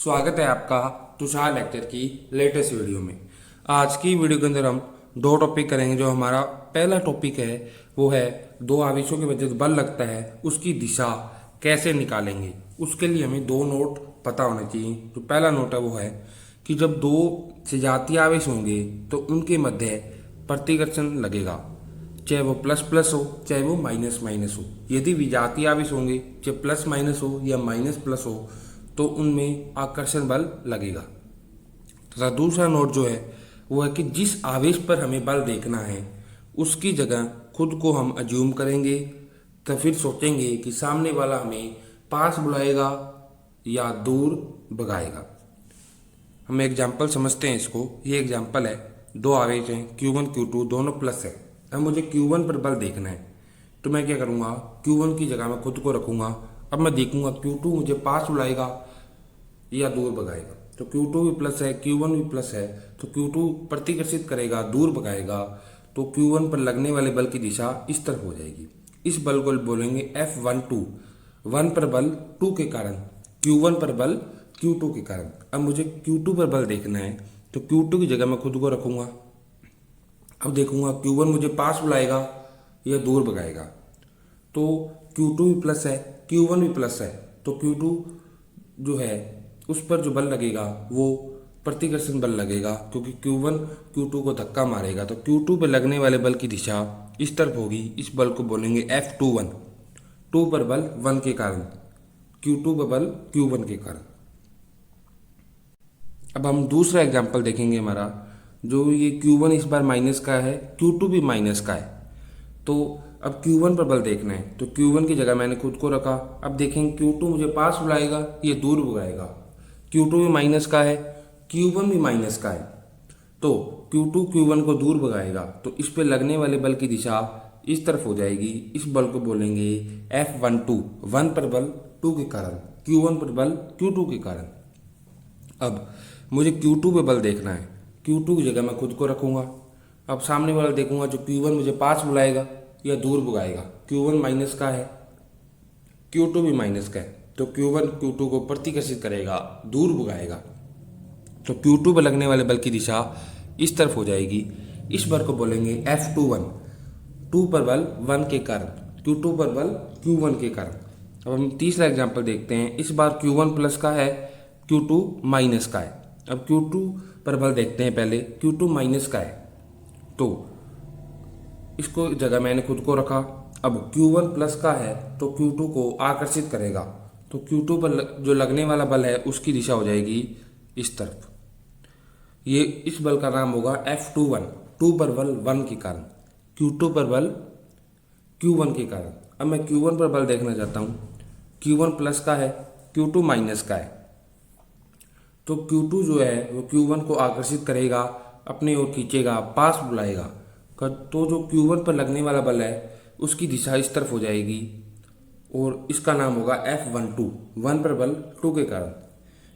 स्वागत है आपका तुषार लेक्चर की लेटेस्ट वीडियो में। आज की वीडियो के अंदर हम दो टॉपिक करेंगे। जो हमारा पहला टॉपिक है वो है दो आवेशों के वजह से बल लगता है उसकी दिशा कैसे निकालेंगे। उसके लिए हमें दो नोट पता होने चाहिए। जो पहला नोट है वो है कि जब दो सजातीय आवेश होंगे तो उनके मध्य प्रतिकर्षण लगेगा, चाहे वो प्लस प्लस हो चाहे वो माइनस माइनस हो। यदि विजातीय आवेश होंगे, चाहे प्लस माइनस हो या माइनस प्लस हो, तो उनमें आकर्षण बल लगेगा। तथा दूसरा नोट जो है वो है कि जिस आवेश पर हमें बल देखना है उसकी जगह खुद को हम अज्यूम करेंगे, तो फिर सोचेंगे कि सामने वाला हमें पास बुलाएगा या दूर भगाएगा। हम एग्जाम्पल समझते हैं इसको। ये एग्जाम्पल है, दो आवेश हैं Q1 Q2 दोनों प्लस है। अब मुझे Q1 पर बल देखना है तो मैं क्या करूँगा, Q1 की जगह मैं खुद को रखूँगा। अब मैं देखूँगा Q2 मुझे पास बुलाएगा या दूर भगाएगा। तो Q2 भी प्लस है, Q1 भी प्लस है, तो Q2 प्रतिकर्षित करेगा, दूर भगाएगा। तो Q1 पर लगने वाले बल की दिशा इस तरफ हो जाएगी। इस बल को बोलेंगे F12। 1 पर बल 2 के कारण, Q1 पर बल Q2 के कारण। अब मुझे Q2 पर बल देखना है तो Q2 की जगह मैं खुद को रखूँगा। अब देखूँगा Q1 मुझे पास बुलाएगा या दूर भगाएगा। तो Q2 भी प्लस है, Q1 भी प्लस है, तो Q2 जो है उस पर जो बल लगेगा वो प्रतिकर्षण बल लगेगा, क्योंकि Q1 Q2 को धक्का मारेगा। तो Q2 पर लगने वाले बल की दिशा इस तरफ होगी। इस बल को बोलेंगे F21। 2 पर बल 1 के कारण, Q2 पर बल Q1 के कारण। अब हम दूसरा एग्जाम्पल देखेंगे हमारा। जो ये Q1 इस बार माइनस का है, Q2 भी माइनस का है। तो अब Q1 पर बल देखना है तो Q1 की जगह मैंने खुद को रखा। अब देखेंगे Q2 मुझे पास बुलाएगा ये दूर भगाएगा। Q2 भी माइनस का है, Q1 भी माइनस का है, तो Q2 Q1 को दूर भगाएगा। तो इस पे लगने वाले बल की दिशा इस तरफ हो जाएगी। इस बल को बोलेंगे F12। 1 पर बल 2 के कारण, Q1 पर बल Q2 के कारण। अब मुझे Q2 पे बल देखना है, Q2 की जगह मैं खुद को रखूँगा। अब सामने वाला देखूंगा, जो Q1 मुझे पास बुलाएगा या दूर भगाएगा। Q1 माइनस का है, Q2 भी माइनस का है, तो Q1 Q2 को प्रतिकर्षित करेगा, दूर भगाएगा। तो Q2 पर लगने वाले बल की दिशा इस तरफ हो जाएगी। इस बल को बोलेंगे F21। 2 पर बल 1 के कारण, Q2 पर बल Q1 के कारण। अब हम तीसरा एग्जाम्पल देखते हैं। इस बार Q1 प्लस का है, Q2 माइनस का है। अब Q2 पर बल देखते हैं पहले। Q2 माइनस का है तो इसको जगह मैंने खुद को रखा। अब Q1 प्लस का है तो Q2 को आकर्षित करेगा। तो Q2 पर जो लगने वाला बल है उसकी दिशा हो जाएगी इस तरफ। ये इस बल का नाम होगा F21। 2 पर बल 1 के कारण, Q2 पर बल Q1 के कारण। अब मैं Q1 पर बल देखना चाहता हूँ। Q1 प्लस का है, Q2 माइनस का है, तो Q2 जो है वो Q1 को आकर्षित करेगा, अपनी ओर खींचेगा, पास बुलाएगा। तो जो Q1 पर लगने वाला बल है उसकी दिशा इस तरफ हो जाएगी और इसका नाम होगा F12। 1 पर बल 2 के कारण।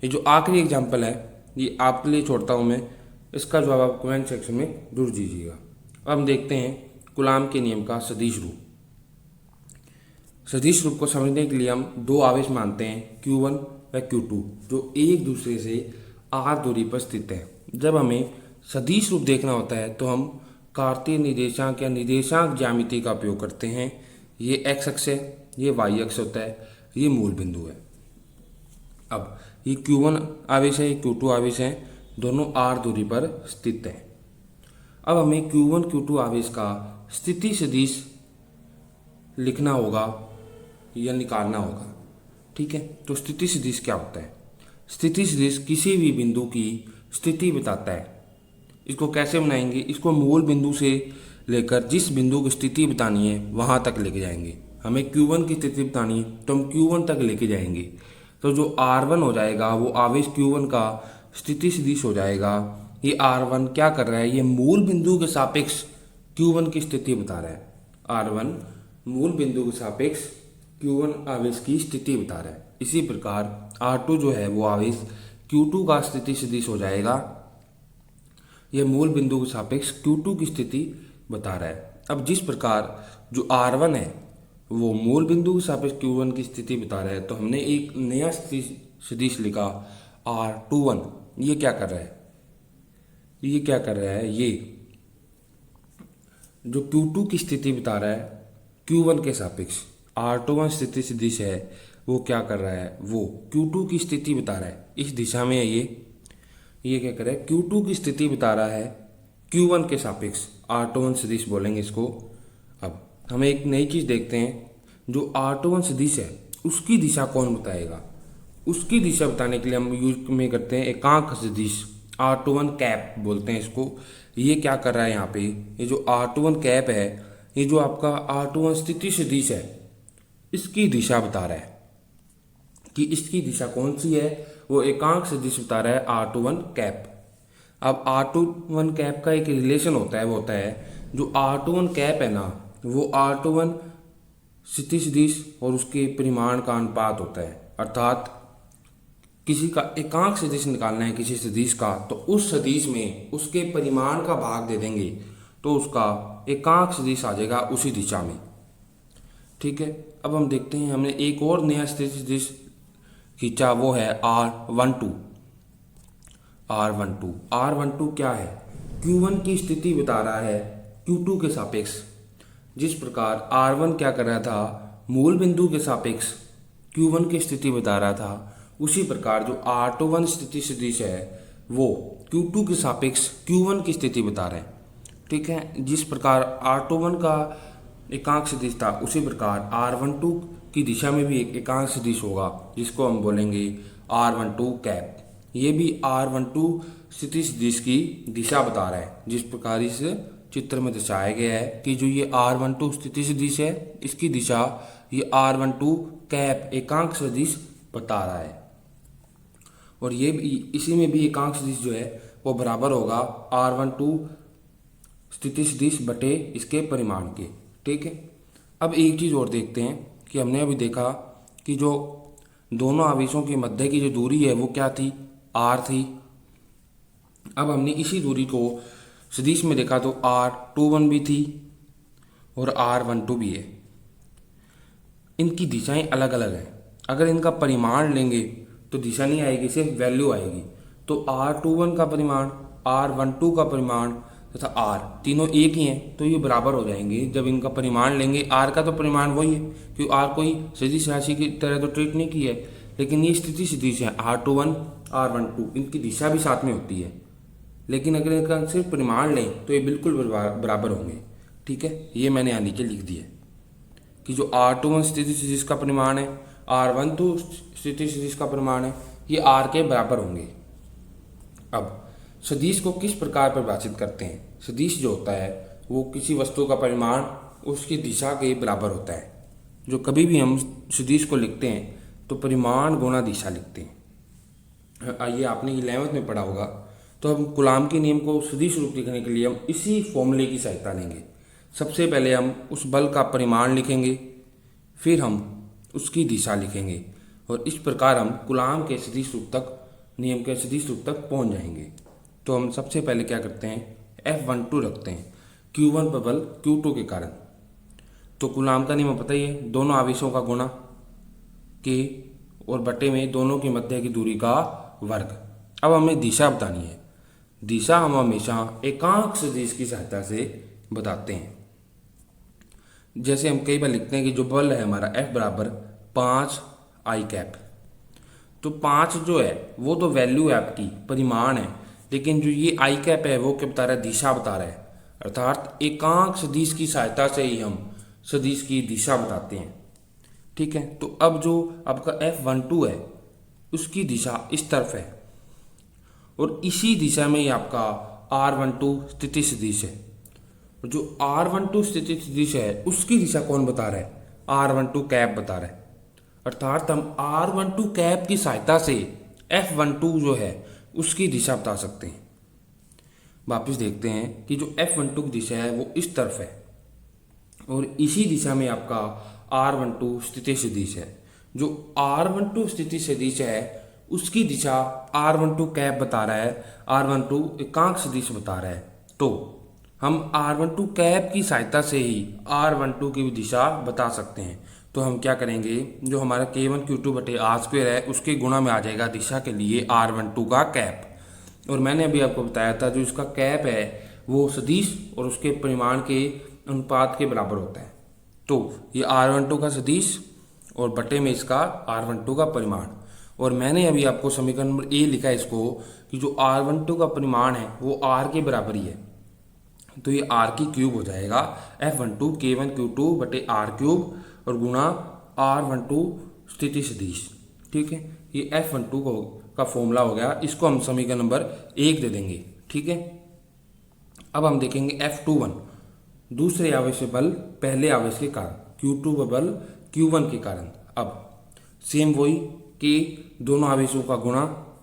ये जो आखिरी एग्जाम्पल है ये आपके लिए छोड़ता हूँ मैं, इसका जवाब आप कमेंट सेक्शन में जरूर दीजिएगा। अब हम देखते हैं कूलाम के नियम का सदिश रूप। सदिश रूप को समझने के लिए हम दो आवेश मानते हैं Q1 व Q2 जो एक दूसरे से r दूरी पर स्थित है। जब हमें सदिश रूप देखना होता है तो हम कार्तीय निर्देशांक या निर्देशांक ज्यामिति का उपयोग करते हैं। ये x अक्ष है, ये y अक्ष होता है, ये मूल बिंदु है। अब ये Q1 आवेश है, ये Q2 आवेश है, दोनों r दूरी पर स्थित हैं। अब हमें Q1 Q2 आवेश का स्थिति सदिश लिखना होगा या निकालना होगा। ठीक है, तो स्थिति सदिश क्या होता है? स्थिति सदिश किसी भी बिंदु की स्थिति बताता है। इसको कैसे बनाएंगे? इसको मूल बिंदु से लेकर जिस बिंदु की स्थिति बतानी है वहां तक लेके जाएंगे। हमें Q1 की स्थिति बतानी है तो हम Q1 तक लेके जाएंगे। तो जो R1 हो जाएगा वो आवेश Q1 का स्थिति सदिश हो जाएगा। ये R1 क्या कर रहा है? ये मूल बिंदु के सापेक्ष Q1 की स्थिति बता रहा है। R1 मूल बिंदु के सापेक्ष Q1 आवेश की स्थिति बता रहा है। इसी प्रकार R2 जो है वो आवेश Q2 का स्थिति सदिश हो जाएगा। यह मूल बिंदु के सापेक्ष Q2 की स्थिति बता रहा है। अब जिस प्रकार जो R1 है वो मूल बिंदु के सापेक्ष Q1 की स्थिति बता रहा है, तो हमने एक नया स्थिति सदिश लिखा R21 ये क्या कर रहा है, ये क्या कर रहा है, ये जो Q2 की स्थिति बता रहा है Q1 के सापेक्ष, R21 स्थिति सदिश है वो क्या कर रहा है, वो Q2 की स्थिति बता रहा है, इस दिशा में है ये क्या कर रहा है, Q2 की स्थिति बता रहा है Q1 के सापेक्ष, R21 सदिश बोलेंगे इसको। अब हमें एक नई चीज़ देखते हैं, जो R21 सदिश है उसकी दिशा कौन बताएगा, उसकी दिशा बताने के लिए हम यूज में करते हैं एकांक सदिश, R21 कैप बोलते हैं इसको। ये क्या कर रहा है यहाँ पे, ये जो R21 कैप है, ये जो आपका R21 स्थिति सदिश है इसकी दिशा बता रहा है कि इसकी दिशा कौन सी है, वो एकांक सदिश बता रहा है R21 कैप। अब R21 कैप का एक रिलेशन होता है, वो होता है जो R21 कैप है ना, वो R21 स्थिति सदिश और उसके परिमाण का अनुपात होता है। अर्थात किसी का एकांक सदिश निकालना है किसी सदिश का, तो उस सदिश में उसके परिमाण का भाग दे देंगे तो उसका एकांक सदिश आ जाएगा उसी दिशा में। ठीक है, अब हम देखते हैं, हमने एक और नया स्थिति सदिश खींचा, वो है R12। R12 क्या है, Q1 की स्थिति बता रहा है Q2 के सापेक्ष। जिस प्रकार R1 क्या कर रहा था, मूल बिंदु के सापेक्ष Q1 की स्थिति बता रहा था, उसी प्रकार जो R21 स्थिति सदिश है वो Q2 के सापेक्ष Q1 की स्थिति बता रहे हैं। ठीक है, जिस प्रकार R21 का एकांक सदिश था उसी प्रकार R12 की दिशा में भी एक एकांक सदिश होगा जिसको हम बोलेंगे R12 कैप। ये भी R12 स्थिति सदिश की दिशा बता रहा है, जिस प्रकार इस चित्र में दर्शाया गया है कि जो ये R12 स्थिति सदिश है इसकी दिशा ये R12 कैप एकांक सदिश बता रहा है। और ये भी इसी में भी एकांक सदिश जो है वो बराबर होगा R12 स्थिति सदिश बटे इसके परिमाण के। ठीक है, अब एक चीज़ और देखते हैं कि हमने अभी देखा कि जो दोनों आवेशों के मध्य की जो दूरी है वो क्या थी, R थी। अब हमने इसी दूरी को सदिश में देखा तो R21 भी थी और R12 भी है। इनकी दिशाएं अलग अलग हैं, अगर इनका परिमाण लेंगे तो दिशा नहीं आएगी, सिर्फ वैल्यू आएगी। तो R21 का परिमाण, R12 का परिमाण तथा R तीनों एक ही हैं, तो ये बराबर हो जाएंगे जब इनका परिमाण लेंगे। R का तो परिमाण वही है क्योंकि R कोई सदिश राशि की तरह तो ट्रीट नहीं की है, लेकिन ये स्थिति सदिश है R21 R12, इनकी दिशा भी साथ में होती है। लेकिन अगर इनका सिर्फ परिमाण लें तो ये बिल्कुल बराबर होंगे। ठीक है, ये मैंने यहाँ नीचे लिख दिया कि जो R21 स्थिति सदिश का परिमाण है, R12 स्थिति सदिश का परिमाण है, ये R के बराबर होंगे। अब सदिश को किस प्रकार परिभाषित करते हैं, सदिश जो होता है वो किसी वस्तु का परिमाण उसकी दिशा के बराबर होता है। जो कभी भी हम सदिश को लिखते हैं तो परिमाण गुणा दिशा लिखते हैं। आइए, आपने 11th में पढ़ा होगा, तो हम कूलाम के नियम को सदिश रूप लिखने के लिए हम इसी फॉर्मूले की सहायता लेंगे। सबसे पहले हम उस बल का परिमाण लिखेंगे, फिर हम उसकी दिशा लिखेंगे और इस प्रकार हम कूलाम के सदिश रूप तक, नियम के सदिश रूप तक पहुंच जाएंगे। तो हम सबसे पहले क्या करते हैं, F12 रखते हैं Q1 पर बल Q2 के कारण। तो कूलाम का नियम पता ही है, दोनों आवेशों का गुणा के और बटे में दोनों के मध्य की दूरी का वर्ग। अब हमें दिशा बतानी है, दिशा हम हमेशा एकांक सदिश की सहायता से बताते हैं। जैसे हम कई बार लिखते हैं कि जो बल है हमारा F बराबर 5 I कैप, तो 5 जो है वो तो वैल्यू है आपकी, परिमाण है, लेकिन जो ये I कैप है वो क्या बता रहा है, दिशा बता रहा है। अर्थात एकांक सदिश की सहायता से ही हम सदिश की दिशा बताते हैं। ठीक है, तो अब जो आपका F12 है उसकी दिशा इस तरफ है और इसी दिशा में ही आपका R12 स्थिति सदिश है। जो R12 स्थिति सदिश है उसकी दिशा कौन बता रहा है, R12 कैप बता रहा है। अर्थात हम R12 कैप की सहायता से F12 जो है उसकी दिशा बता सकते हैं। वापस देखते हैं कि जो F12 की दिशा है वो इस तरफ है और इसी दिशा में आपका R12 स्थिति सदिश है। जो R12 स्थिति सदिश है उसकी दिशा R12 कैप बता रहा है, R12 एकांक सदिश बता रहा है। तो हम R12 कैप की सहायता से ही R12 की दिशा बता सकते हैं। तो हम क्या करेंगे, जो हमारा K1 Q2 बटे आर स्क्वेयर है उसके गुणा में आ जाएगा दिशा के लिए R12 का कैप। और मैंने अभी आपको बताया था जो इसका कैप है वो सदिश और उसके परिमाण के अनुपात के बराबर होता है। तो ये R12 का सदिश और बटे में इसका R12 का परिमाण। और मैंने अभी आपको समीकरण नंबर ए लिखा है इसको कि जो R12 का परिमाण है वो R के बराबर ही है, तो ये R की क्यूब हो जाएगा F12 K1 Q2 बटे R क्यूब और गुणा R12 स्थिति सदिश। ठीक है, ये F12 का फॉर्मूला हो गया, इसको हम समीकरण नंबर 1 दे देंगे। ठीक है, अब हम देखेंगे F21 दूसरे आवेश बल पहले आवेश के कारण, Q2 बल Q1 के कारण। अब सेम वही कि दोनों आवेशों का गुणा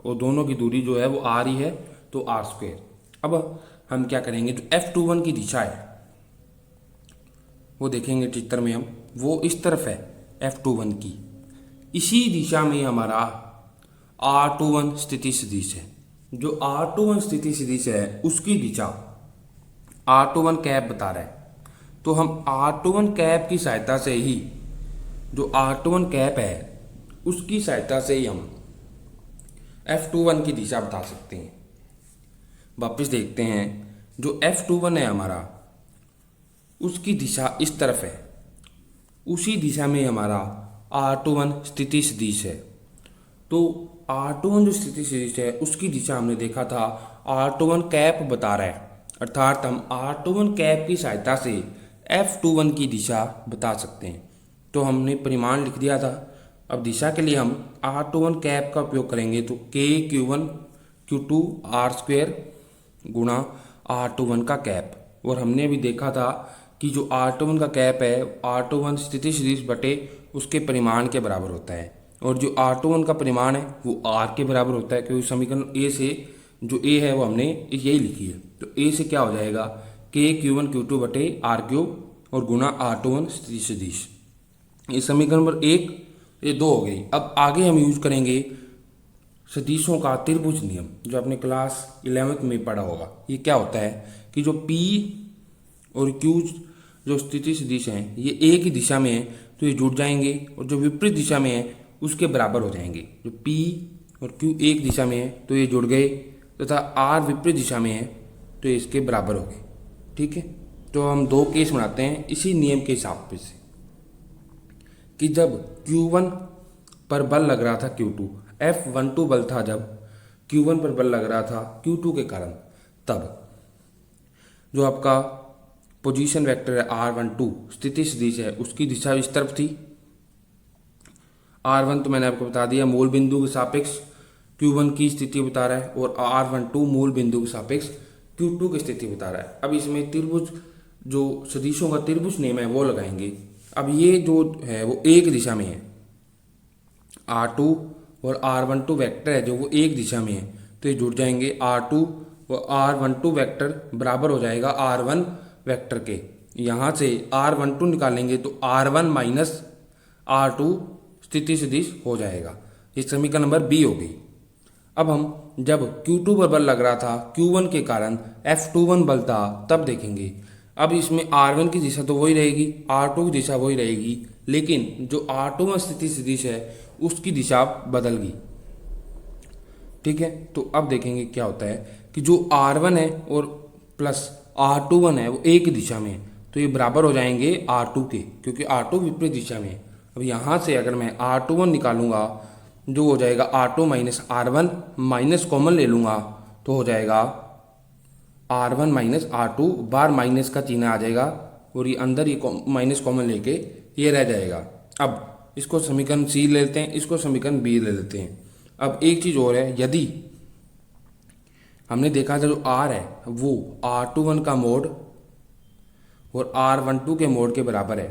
और दोनों की दूरी जो है वो R ही है, तो R स्क्वेयर। अब हम क्या करेंगे, जो F21 की दिशा है वो देखेंगे चित्र में हम, वो इस तरफ है F21 की, इसी दिशा में हमारा R21 स्थिति सदिश है। जो R21 स्थिति सदिश है उसकी दिशा R21 कैप बता रहा है, तो हम R21 कैप की सहायता से ही, जो R21 कैप है उसकी सहायता से ही हम F21 की दिशा बता सकते हैं। वापस देखते हैं, जो F21 है हमारा उसकी दिशा इस तरफ है, उसी दिशा में हमारा R21 स्थिति सदिश है। तो R21 जो स्थिति सदिश है उसकी दिशा हमने देखा था R21 कैप बता रहा है, अर्थात हम R21 कैप की सहायता से F21 की दिशा बता सकते हैं। तो हमने परिमाण लिख दिया था, अब दिशा के लिए हम R21 कैप का उपयोग करेंगे, तो K1Q2 R स्क्वेयर गुणा R21 का कैप। और हमने अभी देखा था कि जो R21 का कैप है R21 स्थिति सदिश बटे उसके परिमाण के बराबर होता है, और जो R21 का परिमाण है वो R के बराबर होता है, क्योंकि समीकरण ए से जो ए है वो हमने यही लिखी है। तो ए से क्या हो जाएगा, K1Q2 बटे R क्यूब और गुणा R21 स्थिति सदिश। ये समीकरण नंबर 1, ये 2 हो गई। अब आगे हम यूज करेंगे सदिशों का त्रिभुज नियम, जो आपने क्लास 11th में पढ़ा होगा। ये क्या होता है कि जो P और Q जो स्थिति सदिश हैं ये एक ही दिशा में है तो ये जुड़ जाएंगे, और जो विपरीत दिशा में है उसके बराबर हो जाएंगे। जो P और Q एक दिशा में है तो ये जुड़ गए, तथा R विपरीत दिशा में है तो ये इसके बराबर हो गए। ठीक है, तो हम 2 केस बनाते हैं इसी नियम के हिसाब से, कि जब Q1 पर बल लग रहा था Q2, F12 बल था जब Q1 पर बल लग रहा था Q2 के कारण, तब जो आपका पोजीशन वेक्टर है R12 स्थिति सदिश है उसकी दिशा इस तरफ थी। R1 तो मैंने आपको बता दिया मूल बिंदु के सापेक्ष Q1 की स्थिति बता रहा है, और R12 मूल बिंदु के सापेक्ष Q2 की स्थिति बता रहा है। अब इसमें त्रिभुज जो सदिशों का त्रिभुज नियम है वो लगाएंगे। अब ये जो है वो एक दिशा में है, R2 और R12 वेक्टर है जो वो एक दिशा में है, तो ये जुड़ जाएंगे। R2 और R12 वेक्टर बराबर हो जाएगा R1 वेक्टर के। यहाँ से R12 निकालेंगे तो R1 माइनस R2 स्थिति सदिश हो जाएगा। ये समीकरण नंबर बी हो गई। अब हम जब Q2 पर बल लग रहा था Q1 के कारण F21 बल था तब देखेंगे। अब इसमें R1 की दिशा तो वही रहेगी, R2 की दिशा वही रहेगी, लेकिन जो R2 स्थिति सदिश है उसकी दिशा बदल गई। ठीक है, तो अब देखेंगे क्या होता है कि जो R1 है और प्लस R21 है वो एक दिशा में है, तो ये बराबर हो जाएंगे R2 के, क्योंकि R2 विपरीत दिशा में है। अब यहाँ से अगर मैं R21 निकालूंगा जो हो जाएगा R2 minus R1, minus common ले लूँगा तो हो जाएगा R1 माइनस R2, बार माइनस का चिन्ह आ जाएगा और ये अंदर ये माइनस कॉमन लेके ये रह जाएगा। अब इसको समीकरण सी ले लेते हैं, इसको समीकरण बी ले लेते हैं। अब एक चीज़ और है, यदि हमने देखा था जो R है वो R21 का मोड और R12 के मोड के बराबर है,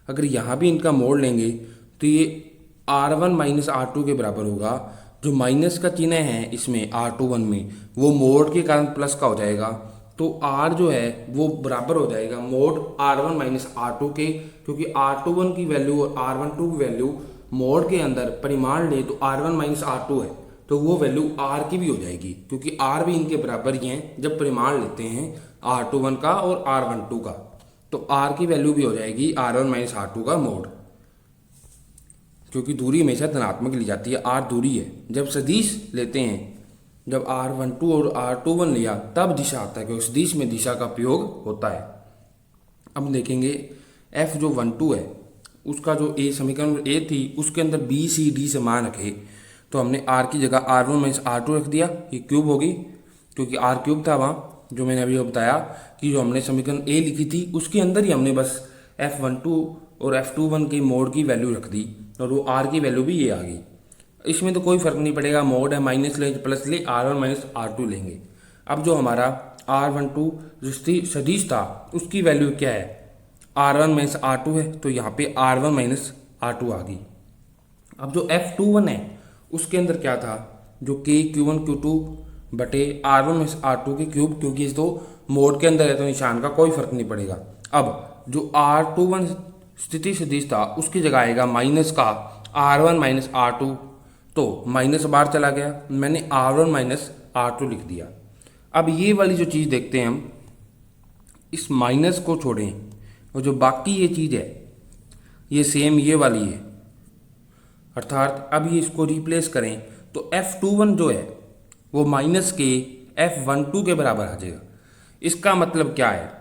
अगर यहाँ भी इनका मोड लेंगे तो ये R1 माइनस R2 के बराबर होगा। जो माइनस का चिन्ह है इसमें R21 में वो मोड के कारण प्लस का हो जाएगा, तो R जो है वो बराबर हो जाएगा मोड R1 माइनस R2 के, क्योंकि R21 की वैल्यू और R12 की वैल्यू मोड के अंदर परिमाण ले तो R1 माइनस R2 है, तो वो वैल्यू R की भी हो जाएगी, क्योंकि R भी इनके बराबर ही हैं जब परिमाण लेते हैं R21 का और R12 का, तो R की वैल्यू भी हो जाएगी R1 माइनस R2 का मोड। क्योंकि दूरी हमेशा धनात्मक ली जाती है, r दूरी है। जब सदिश लेते हैं, जब r12 और r21 लिया तब दिशा आता है, क्योंकि सदिश में दिशा का प्रयोग होता है। अब देखेंगे f जो 12 है उसका जो ए समीकरण ए थी उसके अंदर बी सी डी से मान रखे, तो हमने r की जगह r1 माइनस r2 रख दिया, ये क्यूब होगी क्योंकि r क्यूब था वहाँ, जो मैंने अभी बताया कि जो हमने समीकरण ए लिखी थी उसके अंदर ही हमने बस f12 और f21 के मोड की वैल्यू रख दी और वो r की वैल्यू भी ये आ गई। इसमें तो कोई फर्क नहीं पड़ेगा, मोड है, माइनस ले प्लस ले, r1 माइनस r2 लेंगे। अब जो हमारा r12 जो सदिश था उसकी वैल्यू क्या है, r1 माइनस r2 है, तो यहाँ पे r1 माइनस r2 आ गई। अब जो f21 है उसके अंदर क्या था, जो k q1 q2 बटे r1 माइनस r2 के क्यूब, क्योंकि इस तो मोड के अंदर है तो निशान का कोई फर्क नहीं पड़ेगा। अब जो r21 स्थिति सदिश था उसकी जगह आएगा माइनस का r1 माइनस r2, तो माइनस बार चला गया, मैंने r1 माइनस r2 लिख दिया। अब ये वाली जो चीज़ देखते हैं हम, इस माइनस को छोड़ें और जो बाकी ये चीज़ है ये सेम ये वाली है, अर्थात अब ये इसको रिप्लेस करें तो f21 जो है वो माइनस के f12 के बराबर आ जाएगा। इसका मतलब क्या है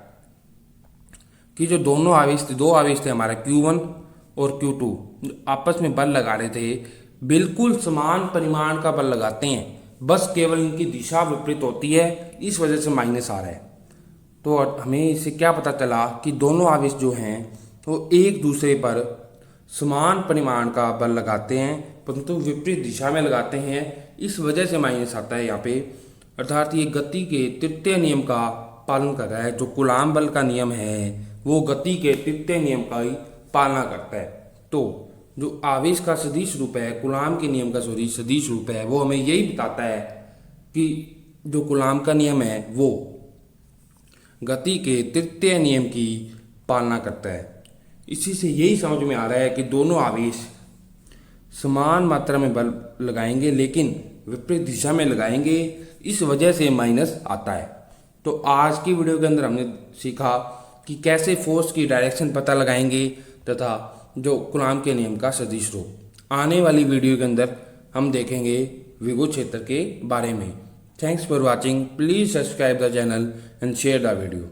कि जो दोनों आवेश थे, दो आवेश थे हमारा Q1 और Q2, आपस में बल लगा रहे थे, बिल्कुल समान परिमाण का बल लगाते हैं, बस केवल इनकी दिशा विपरीत होती है, इस वजह से माइनस आ रहा है। तो हमें इससे क्या पता चला कि दोनों आवेश जो हैं वो एक दूसरे पर समान परिमाण का बल लगाते हैं परंतु विपरीत दिशा में लगाते हैं, इस वजह से माइनस आता है यहाँ पे। अर्थात ये गति के तृतीय नियम का पालन कर रहा है। जो कूलाम बल का नियम है वो गति के तृतीय नियम का ही पालना करता है। तो जो आवेश का सदिश रूप है, कूलाम के नियम का सदिश रूप है, वो हमें यही बताता है कि जो कूलाम का नियम है वो गति के तृतीय नियम की पालना करता है। इसी से यही समझ में आ रहा है कि दोनों आवेश समान मात्रा में बल लगाएंगे लेकिन विपरीत दिशा में लगाएंगे, इस वजह से माइनस आता है। तो आज की वीडियो के अंदर हमने सीखा कि कैसे फोर्स की डायरेक्शन पता लगाएंगे तथा जो कूलाम के नियम का सदिश रूप। आने वाली वीडियो के अंदर हम देखेंगे विद्युत क्षेत्र के बारे में। Thanks for watching, please subscribe the channel and share the video.